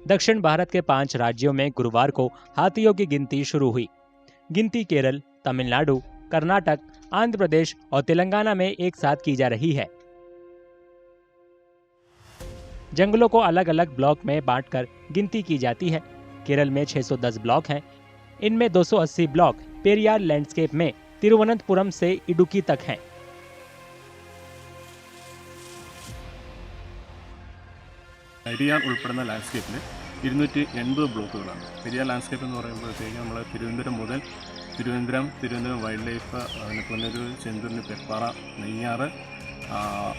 दक्षिण भारत के 5 राज्यों में गुरुवार को हाथियों की गिनती शुरू हुई। गिनती केरल, तमिलनाडु, कर्नाटक, आंध्र प्रदेश और तेलंगाना में एक साथ की जा रही है। जंगलों को अलग अलग ब्लॉक में बांटकर गिनती की जाती है। केरल में 610 ब्लॉक हैं। इनमें 280 ब्लॉक पेरियार लैंडस्केप में तिरुवनंतपुरम से इडुक्की तक हैं। പെരിയാർ ഉൾപ്പെടുന്ന ലാൻഡ്സ്കേപ്പിൽ 280 ബ്ലോക്കുകളാണ്. പെരിയാർ ലാൻഡ്സ്കേപ്പ് എന്ന് പറയുമ്പോഴത്തേക്ക് നമ്മൾ തിരുവനന്തപുരം മുതൽ തിരുവനന്തപുരം വൈൽഡ് ലൈഫ്, പിന്നെ പുനലൂർ, ചെന്തൂരിന്, പെപ്പാറ, നെയ്യാറ്,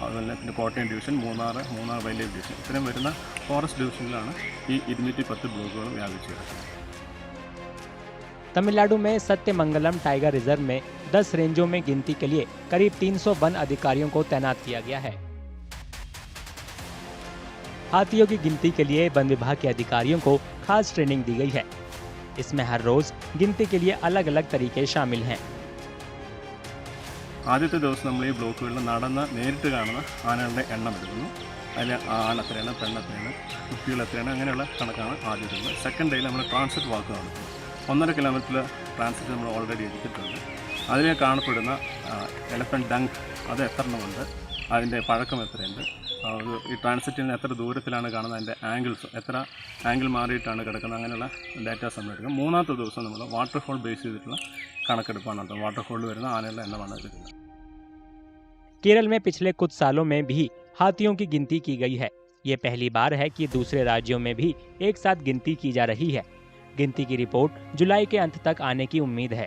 അതുപോലെ പിന്നെ Kottayam division, Munnar wild life division, ഇത്രയും വരുന്ന ഫോറസ്റ്റ് ഡിവിഷനിലാണ് ഈ 210 ബ്ലോക്കുകൾ വ്യാപിച്ചു കിടക്കുന്നത്. तमिलनाडु में सत्यमंगलम टाइगर रिजर्व में 10 रेंजों में गिनती के लिए करीब 300 वन अधिकारियों को तैनात किया गया है। हाथियों की गिनती के लिए वन विभाग के अधिकारियों को खास ट्रेनिंग दी गई है। इसमें हर रोज गिनती के लिए अलग अलग तरीके शामिल हैं। ആദ്യത്തെ ദിവസം നമ്മൾ ഈ ബ്ലോക്കുകളിൽ നടന്ന് നേരിട്ട് കാണുന്ന ആനകളുടെ എണ്ണം എടുക്കുന്നു. അതിൽ ആന എത്രയാണ്, പെണ്ണ് എത്രയാണ്, കുട്ടികൾ എത്രയാണ്, അങ്ങനെയുള്ള കണക്കാണ് ആദ്യത്തെ. സെക്കൻഡ് ഡേയിൽ നമ്മൾ ട്രാൻസിറ്റ് വാക്ക് നടത്തുന്നു. 1.5 കിലോമീറ്റർ ട്രാൻസിറ്റ് നമ്മൾ ഓൾറെഡി എടുത്തിട്ടുണ്ട്. അതിൽ കാണപ്പെടുന്ന എലഫൻറ്റ് ഡങ്ക് അത് എത്ര എണ്ണമുണ്ട്, അതിൻ്റെ പഴക്കം എത്രയുണ്ട്, ഈ ട്രാൻസിറ്റിൽ നിന്ന് എത്ര ദൂരത്തിലാണ് കാണുന്നത്, അതിൻ്റെ ആംഗിൾസ് എത്ര ആംഗിൾ മാറിയിട്ടാണ് കിടക്കുന്നത്, അങ്ങനെയുള്ള ഡാറ്റാസ് നമ്മൾ എടുക്കും. മൂന്നാമത്തെ ദിവസം നമ്മൾ വാട്ടർഫോൾ ബേസ് ചെയ്തിട്ടുള്ള കണക്കെടുപ്പാണ് നടത്തുന്നത്. വാട്ടർഫോളിൽ വരുന്ന ആനകളുടെ എണ്ണമാണ് എടുക്കുന്നത്. केरल में पिछले कुछ सालों में भी हाथियों की गिनती की गई है। ये पहली बार है कि दूसरे राज्यों में भी एक साथ गिनती की जा रही है। गिनती की रिपोर्ट जुलाई के अंत तक आने की उम्मीद है।